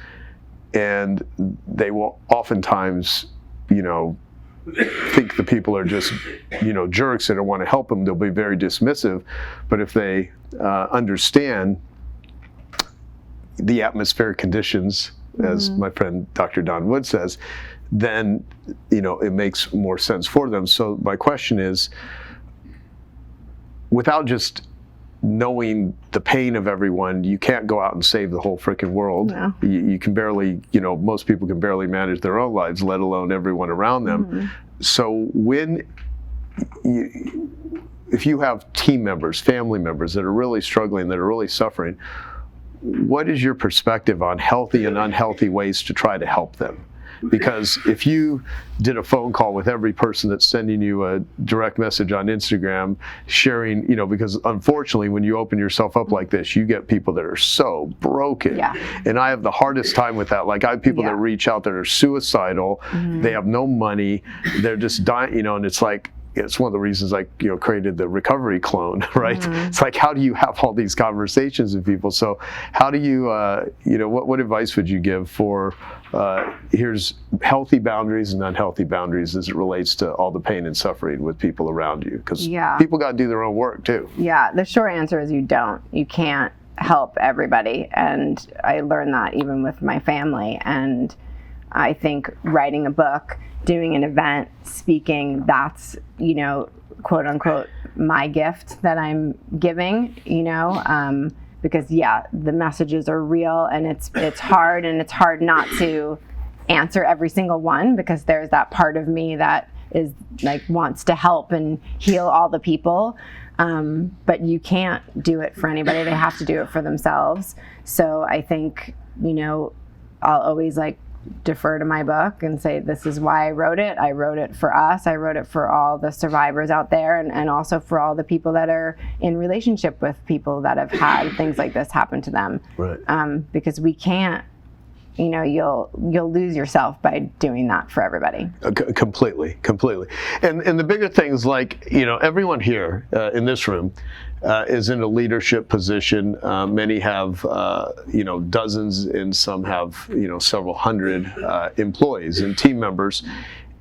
And they will oftentimes, think the people are just, jerks and don't want to help them. They'll be very dismissive. But if they understand the atmospheric conditions, as my friend Dr. Don Wood says, then, it makes more sense for them. So my question is, without just knowing the pain of everyone, you can't go out and save the whole freaking world. No. You can barely, most people can barely manage their own lives, let alone everyone around them. So if you have team members, family members that are really struggling, that are really suffering, what is your perspective on healthy and unhealthy ways to try to help them? Because if you did a phone call with every person that's sending you a direct message on Instagram, sharing, because unfortunately when you open yourself up like this, you get people that are so broken. Yeah. And I have the hardest time with that. Like I have people that reach out that are suicidal, they have no money, they're just dying, and it's like, it's one of the reasons I created the recovery clone, right? It's like, how do you have all these conversations with people? So how do you, what advice would you give for, here's healthy boundaries and unhealthy boundaries as it relates to all the pain and suffering with people around you? Because people got to do their own work too. Yeah, the short answer is you can't help everybody. And I learned that even with my family. And I think writing a book, doing an event, speaking, that's, quote unquote, my gift that I'm giving, because the messages are real, and it's hard, and it's hard not to answer every single one, because there's that part of me that is like wants to help and heal all the people. But you can't do it for anybody. They have to do it for themselves. So I think, I'll always defer to my book and say, this is why I wrote it. I wrote it for us. I wrote it for all the survivors out there, and also for all the people that are in relationship with people that have had things like this happen to them. Right. Because we can't, you'll lose yourself by doing that for everybody. Completely. And the bigger things, like, everyone here in this room is in a leadership position. Many have, dozens, and some have, several hundred employees and team members.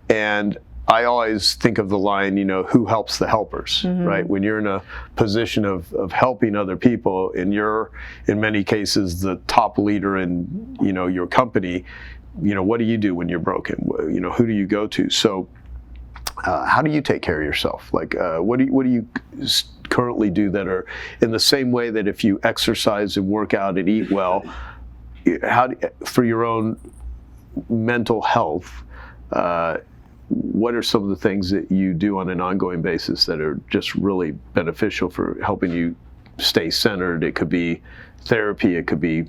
And I always think of the line, who helps the helpers, right? When you're in a position of helping other people, and you're, in many cases, the top leader in, your company, what do you do when you're broken? Who do you go to? So how do you take care of yourself? Like, what do you currently do that are in the same way that if you exercise and work out and eat well, for your own mental health, what are some of the things that you do on an ongoing basis that are just really beneficial for helping you stay centered? It could be therapy, it could be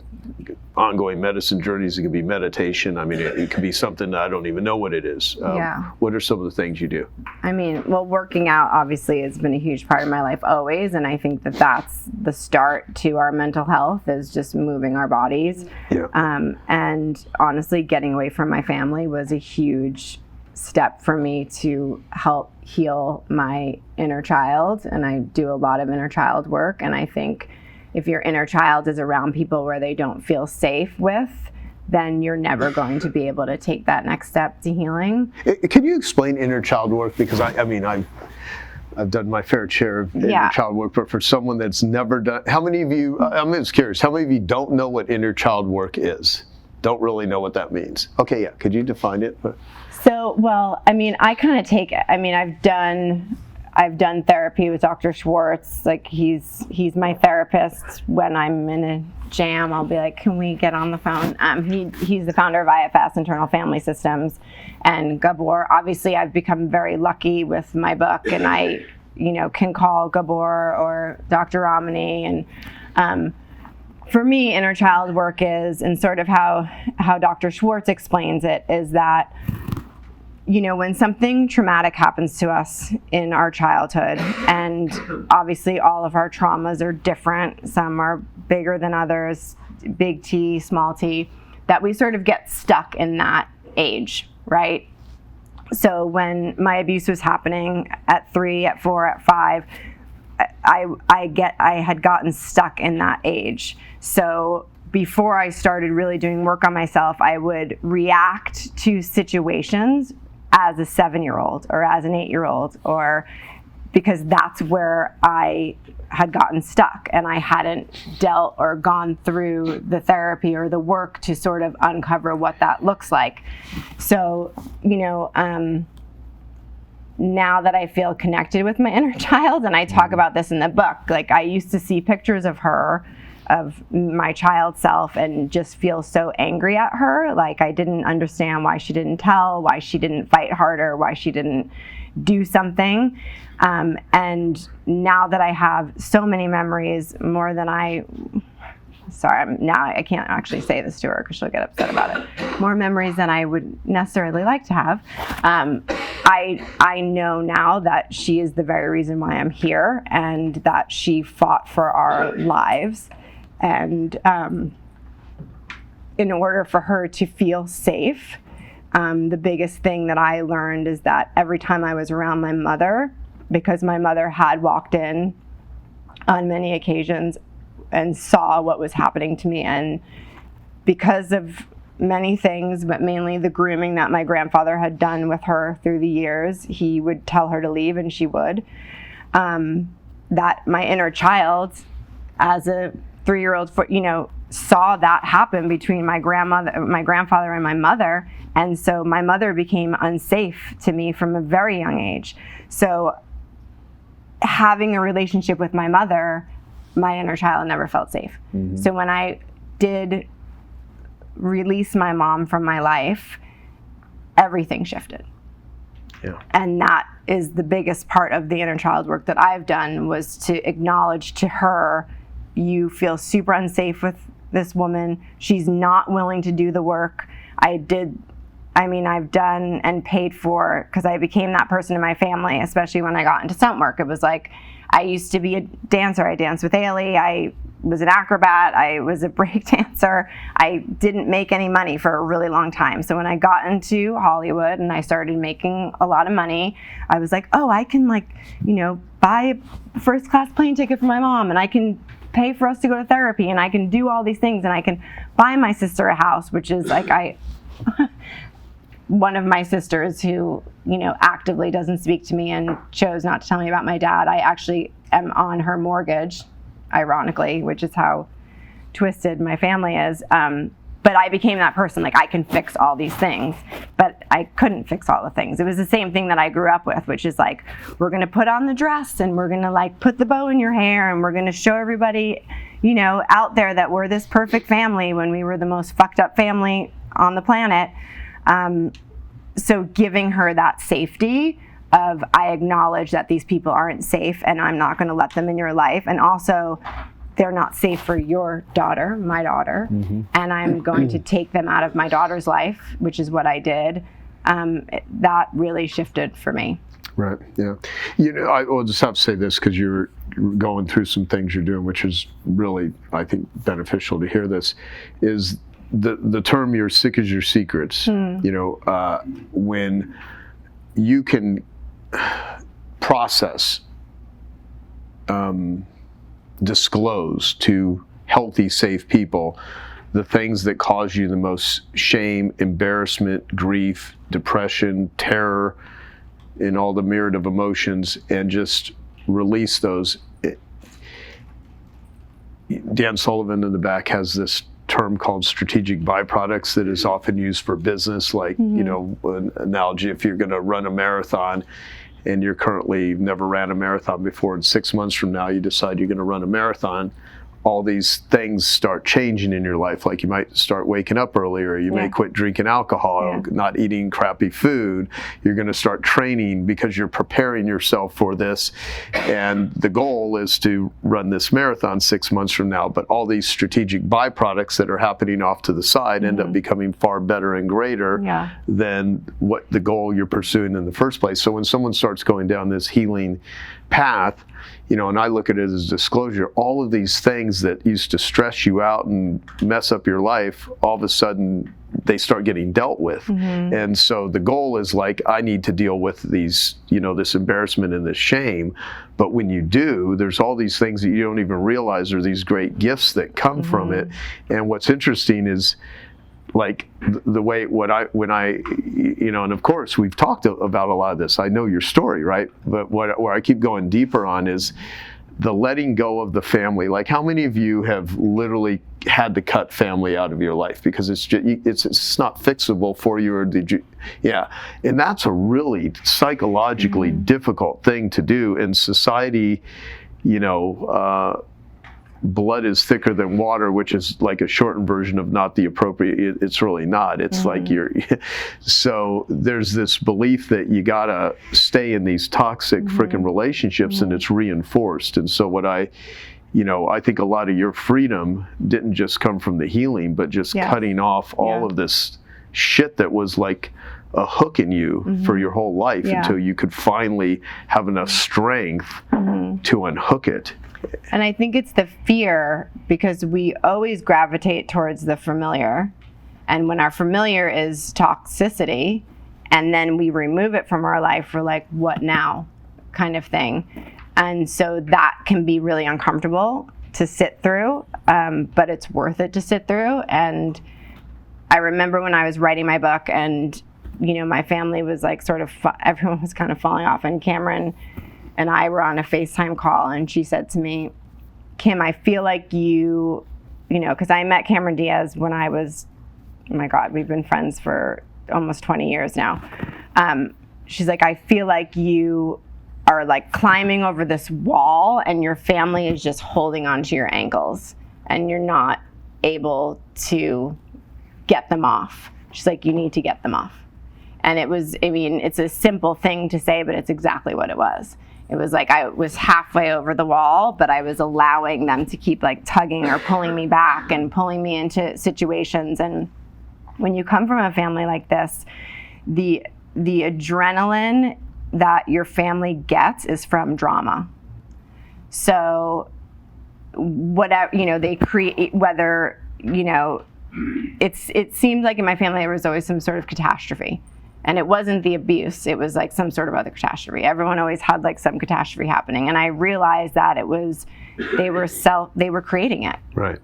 ongoing medicine journeys, it could be meditation. I mean, it could be something that I don't even know what it is. What are some of the things you do? I mean, well, working out obviously has been a huge part of my life always, and I think that that's the start to our mental health, is just moving our bodies. Yeah. And honestly, getting away from my family was a huge step for me to help heal my inner child, and I do a lot of inner child work. And I think if your inner child is around people where they don't feel safe with, then you're never going to be able to take that next step to healing. Can you explain inner child work? Because I've done my fair share of inner child work, but for someone that's never done, how many of you, I'm just curious, how many of you don't know what inner child work is? Don't really know what that means? Okay, yeah, could you define it? So, well, I mean, I kind of take it. I mean, I've done therapy with Dr. Schwartz. Like, he's my therapist. When I'm in a jam, I'll be like, can we get on the phone? He's the founder of IFS, Internal Family Systems, and Gabor. Obviously, I've become very lucky with my book, and I, can call Gabor or Dr. Ramani. And for me, inner child work is, and sort of how Dr. Schwartz explains it, is that when something traumatic happens to us in our childhood, and obviously all of our traumas are different, some are bigger than others, big T, small t, that we sort of get stuck in that age, right? So when my abuse was happening at 3, at 4, at 5, I had gotten stuck in that age. So before I started really doing work on myself, I would react to situations as a 7-year-old or as an 8-year-old, or because that's where I had gotten stuck, and I hadn't dealt or gone through the therapy or the work to sort of uncover what that looks like. So, now that I feel connected with my inner child, and I talk about this in the book, like I used to see pictures of her, of my child self, and just feel so angry at her. Like I didn't understand why she didn't tell, why she didn't fight harder, why she didn't do something. And now that I have so many memories, more than now I can't actually say this to her because she'll get upset about it. More memories than I would necessarily like to have. I know now that she is the very reason why I'm here, and that she fought for our lives. And in order for her to feel safe, the biggest thing that I learned is that every time I was around my mother, because my mother had walked in on many occasions and saw what was happening to me, and because of many things, but mainly the grooming that my grandfather had done with her through the years, he would tell her to leave and she would, that my inner child, as a 3-year-old, saw that happen between my grandfather and my mother. And so my mother became unsafe to me from a very young age. So having a relationship with my mother, my inner child never felt safe. Mm-hmm. So when I did release my mom from my life, everything shifted. Yeah. And that is the biggest part of the inner child work that I've done, was to acknowledge to her, you feel super unsafe with this woman. She's not willing to do the work. I've done and paid for, because I became that person in my family, especially when I got into stunt work. It was like, I used to be a dancer. I danced with Ailey. I was an acrobat. I was a break dancer. I didn't make any money for a really long time. So when I got into Hollywood and I started making a lot of money, I was like, oh, I can buy a first class plane ticket for my mom, and I can pay for us to go to therapy, and I can do all these things, and I can buy my sister a house, which is like one of my sisters who, actively doesn't speak to me and chose not to tell me about my dad. I actually am on her mortgage, ironically, which is how twisted my family is. But I became that person, like I can fix all these things, but I couldn't fix all the things. It was the same thing that I grew up with, which is like, we're gonna put on the dress and we're gonna like put the bow in your hair and we're gonna show everybody, out there that we're this perfect family when we were the most fucked up family on the planet. So giving her that safety of, I acknowledge that these people aren't safe and I'm not gonna let them in your life. And also, they're not safe for your daughter, my daughter, mm-hmm. and I'm going to take them out of my daughter's life, which is what I did. That really shifted for me. Right, yeah. I will just have to say this, because you're going through some things you're doing, which is really, I think, beneficial to hear this, is the term "you're sick as your secrets." When you can process, disclose to healthy, safe people the things that cause you the most shame, embarrassment, grief, depression, terror, and all the myriad of emotions, and just release those. Dan Sullivan in the back has this term called strategic byproducts that is often used for business, like, mm-hmm. An analogy, if you're going to run a marathon and you've never ran a marathon before, and 6 months from now you decide you're going to run a marathon, all these things start changing in your life. Like you might start waking up earlier, you may quit drinking alcohol, not eating crappy food. You're going to start training because you're preparing yourself for this. And the goal is to run this marathon 6 months from now. But all these strategic byproducts that are happening off to the side end up becoming far better and greater than what the goal you're pursuing in the first place. So when someone starts going down this healing path, and I look at it as disclosure, all of these things that used to stress you out and mess up your life, all of a sudden they start getting dealt with. Mm-hmm. And so the goal is like, I need to deal with these, this embarrassment and this shame. But when you do, there's all these things that you don't even realize are these great gifts that come from it. And what's interesting is, like the way when I and of course we've talked about a lot of this. I know your story, right? But where I keep going deeper on is the letting go of the family. Like, how many of you have literally had to cut family out of your life because it's not fixable for you, or did you? Yeah, and that's a really psychologically difficult thing to do in society. You know, blood is thicker than water, which is like a shortened version of not the appropriate. It's really not. It's like so there's this belief that you gotta stay in these toxic freaking relationships, and it's reinforced. And so what I think a lot of your freedom didn't just come from the healing, but just cutting off all of this shit that was like a hook in you for your whole life until you could finally have enough strength to unhook it. And I think it's the fear, because we always gravitate towards the familiar. And when our familiar is toxicity, and then we remove it from our life, we're like, what now? Kind of thing. And so that can be really uncomfortable to sit through, but it's worth it to sit through. And I remember when I was writing my book, and my family was like everyone was kind of falling off, and Cameron and I were on a FaceTime call, and she said to me, Kim, I feel like because I met Cameron Diaz when I was, oh my God, we've been friends for almost 20 years now. She's like, I feel like you are like climbing over this wall, and your family is just holding onto your ankles, and you're not able to get them off. She's like, you need to get them off. And it's a simple thing to say, but it's exactly what it was. It was like I was halfway over the wall, but I was allowing them to keep like tugging or pulling me back and pulling me into situations. And when you come from a family like this, the adrenaline that your family gets is from drama. So whatever, they create, whether, it seemed like in my family there was always some sort of catastrophe. And it wasn't the abuse, it was like some sort of other catastrophe. Everyone always had like some catastrophe happening. And I realized that they were creating it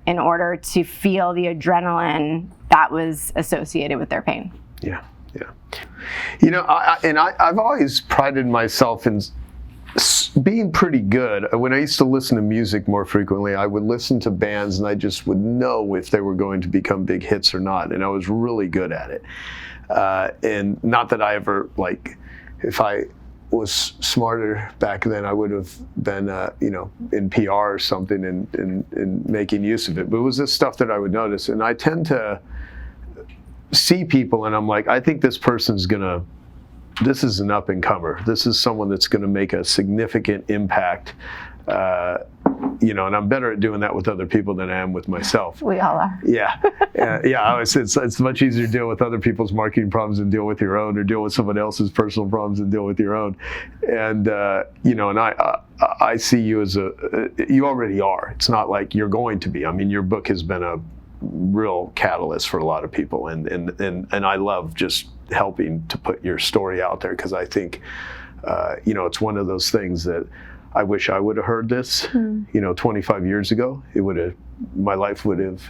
in order to feel the adrenaline that was associated with their pain. Yeah. I've always prided myself in being pretty good. When I used to listen to music more frequently, I would listen to bands and I just would know if they were going to become big hits or not. And I was really good at it. And not that I ever, if I was smarter back then, I would have been, in PR or something and making use of it. But it was this stuff that I would notice. And I tend to see people and I'm like, I think this person's this is an up-and-comer. This is someone that's going to make a significant impact. And I'm better at doing that with other people than I am with myself. We all are. Yeah. It's much easier to deal with other people's marketing problems than deal with your own, or deal with someone else's personal problems than deal with your own. And, I see you as you already are. It's not like you're going to be. I mean, your book has been a real catalyst for a lot of people. And I love just helping to put your story out there, because I think, it's one of those things that I wish I would have heard this, 25 years ago. My life would have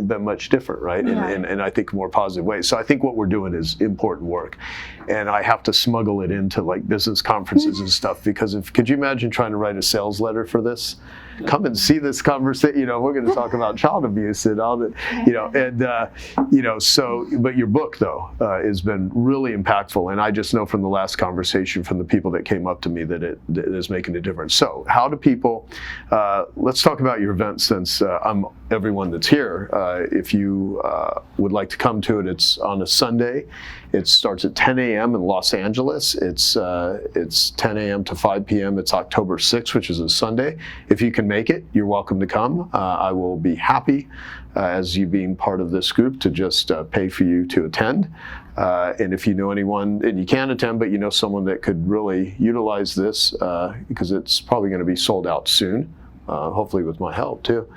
been much different, right? Yeah. And I think a more positive way. So I think what we're doing is important work. And I have to smuggle it into like business conferences and stuff, because could you imagine trying to write a sales letter for this? Come and see this conversation. We're going to talk about child abuse and all that, but your book though has been really impactful. And I just know from the last conversation from the people that came up to me that it is making a difference. So how do people, let's talk about your event, since I'm everyone that's here. If you would like to come to it, it's on a Sunday. It starts at 10 a.m. in Los Angeles. It's 10 a.m. to 5 p.m. It's October 6th, which is a Sunday. If you can make it, you're welcome to come. I will be happy, as you being part of this group, to just pay for you to attend. And if you know anyone, and you can attend, but you know someone that could really utilize this, because it's probably going to be sold out soon, hopefully with my help too.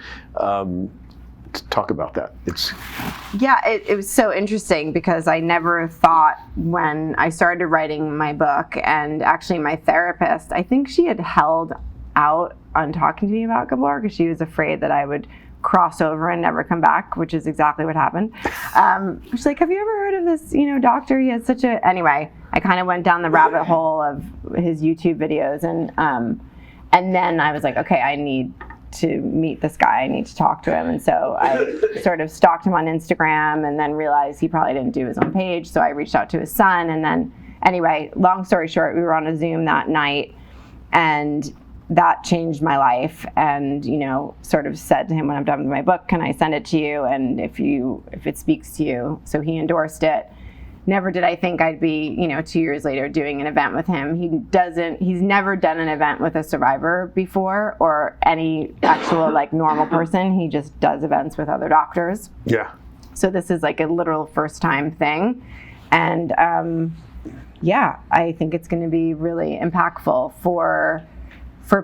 Talk about that. It was so interesting, because I never thought, when I started writing my book, and actually my therapist, I think she had held out on talking to me about Gabor because she was afraid that I would cross over and never come back, which is exactly what happened. She's like, have you ever heard of this, doctor? He has anyway, I kind of went down the rabbit hole of his YouTube videos, And then I was like, okay, I need to meet this guy. I need to talk to him. And so I sort of stalked him on Instagram and then realized he probably didn't do his own page. So I reached out to his son. And then anyway, long story short, we were on a Zoom that night and that changed my life. And, you know, sort of said to him, when I'm done with my book, can I send it to you? And if it speaks to you. So he endorsed it. Never did I think I'd be, you know, 2 years later doing an event with him. He's never done an event with a survivor before or any actual like normal person. He just does events with other doctors. Yeah. So this is like a literal first time thing. And yeah, I think it's going to be really impactful for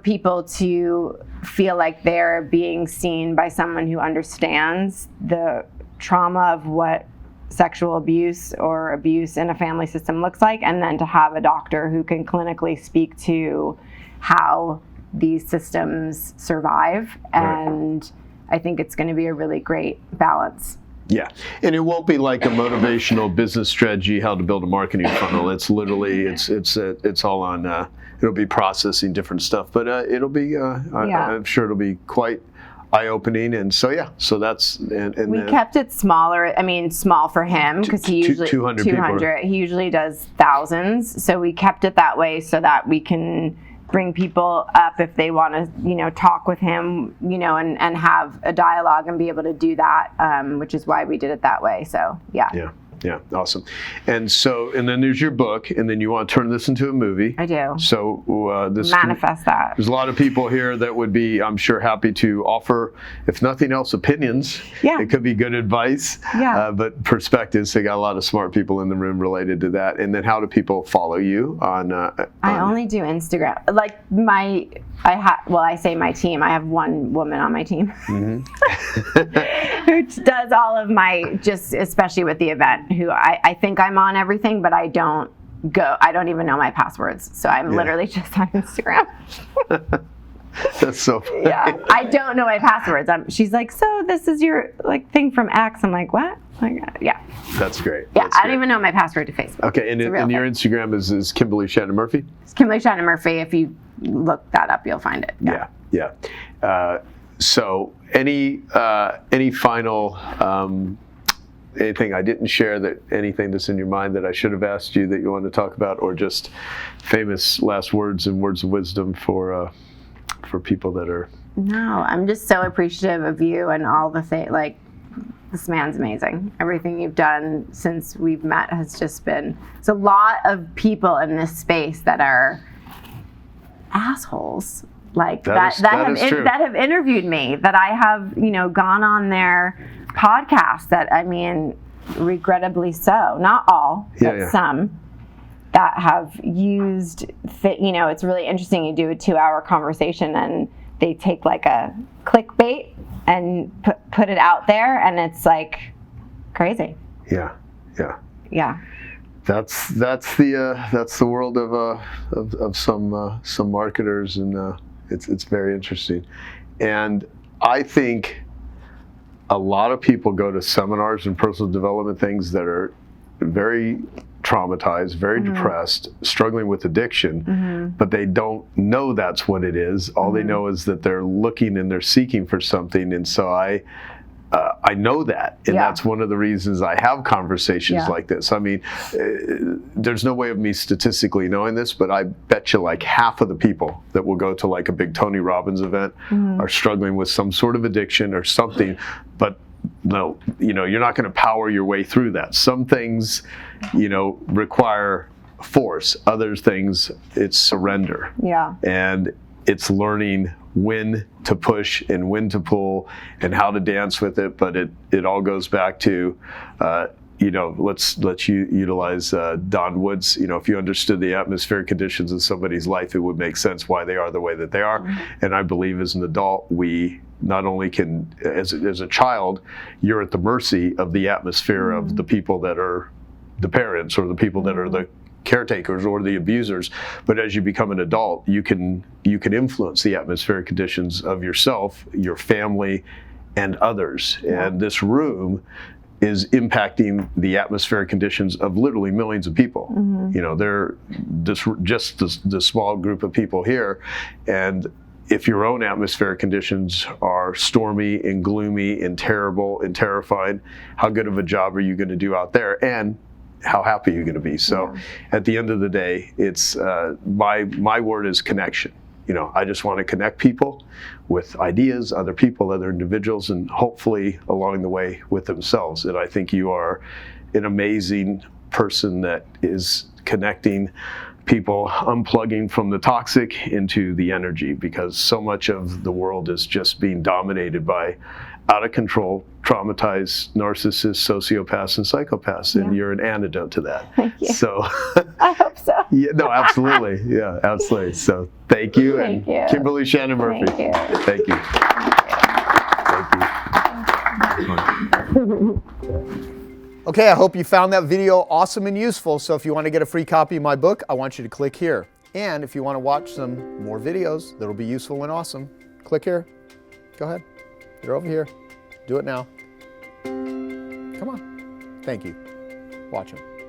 people to feel like they're being seen by someone who understands the trauma of what sexual abuse or abuse in a family system looks like, and then to have a doctor who can clinically speak to how these systems survive. And I think it's going to be a really great balance. Yeah, and it won't be like a motivational business strategy, how to build a marketing funnel. It's literally, it's all on, it'll be processing different stuff, but it'll be, I'm sure it'll be quite eye-opening. And so, yeah, so that's, and we kept it smaller. I mean, small for him because he usually 200. He usually does thousands. So we kept it that way so that we can bring people up if they want to, you know, talk with him, you know, and have a dialogue and be able to do that, which is why we did it that way. So, yeah. Yeah, awesome. And so, and then there's your book, and then you want to turn this into a movie. I do. So manifest that. There's a lot of people here that would be, I'm sure, happy to offer, if nothing else, opinions. Yeah. It could be good advice. Yeah. But perspectives. So you got a lot of smart people in the room related to that. And then how do people follow you on? I only do Instagram. Like I say my team. I have one woman on my team who does all of my, just especially with the event, who I think I'm on everything, but I don't even know my passwords. So I'm literally just on Instagram. That's so funny. Yeah, I don't know my passwords. She's like, so this is your like thing from X. I'm like, what? Like, yeah. That's great. Yeah, That's I don't even know my password to Facebook. Okay, and your Instagram is Kimberly Shannon Murphy? It's Kimberly Shannon Murphy. If you look that up, you'll find it. Yeah. So any final anything I didn't share, anything that's in your mind that I should have asked you that you want to talk about, or just famous last words and words of wisdom for people that are? No, I'm just so appreciative of you and all the things. Like, this man's amazing. Everything you've done since we've met has just been. There's a lot of people in this space that are assholes, like that have interviewed me, that I have, you know, gone on their podcast. That, I mean, regrettably so, not all, but some that have used. You know, it's really interesting. You do a 2-hour conversation and they take like a clickbait and put it out there, and it's like crazy. Yeah. That's the world of some marketers, and it's very interesting. And I think a lot of people go to seminars and personal development things that are very traumatized, very depressed, struggling with addiction, but they don't know that's what it is. All they know is that they're looking and they're seeking for something. And so I know that, and that's one of the reasons I have conversations like this. I mean, there's no way of me statistically knowing this, but I bet you like half of the people that will go to like a big Tony Robbins event are struggling with some sort of addiction or something. But no, you know, you're not going to power your way through that. Some things, you know, require force. Other things, it's surrender. Yeah. And it's learning when to push and when to pull and how to dance with it. But it all goes back to, you know, let's utilize Don Wood's. You know, if you understood the atmospheric conditions of somebody's life, it would make sense why they are the way that they are. And I believe as an adult, we not only can, as a child, you're at the mercy of the atmosphere of the people that are the parents or the people that are the caretakers or the abusers, but as you become an adult, you can influence the atmospheric conditions of yourself, your family, and others. And this room is impacting the atmospheric conditions of literally millions of people. You know, they're just the small group of people here, and if your own atmospheric conditions are stormy and gloomy and terrible and terrifying, how good of a job are you going to do out there, and how happy are you going to be? So at the end of the day, it's my word is connection. You know, I just want to connect people with ideas, other people, other individuals, and hopefully along the way with themselves. And I think you are an amazing person that is connecting people, unplugging from the toxic into the energy, because so much of the world is just being dominated by out of control, traumatized narcissists, sociopaths, and psychopaths, and you're an antidote to that. Thank you. So I hope so. yeah, no, absolutely. Yeah, absolutely. So thank you. Thank you. Kimberly Shannon Murphy. Thank you. Thank you. Thank you. Okay, I hope you found that video awesome and useful. So if you want to get a free copy of my book, I want you to click here. And if you want to watch some more videos that'll be useful and awesome, click here. Go ahead. They're over here. Do it now. Come on. Thank you. Watch them.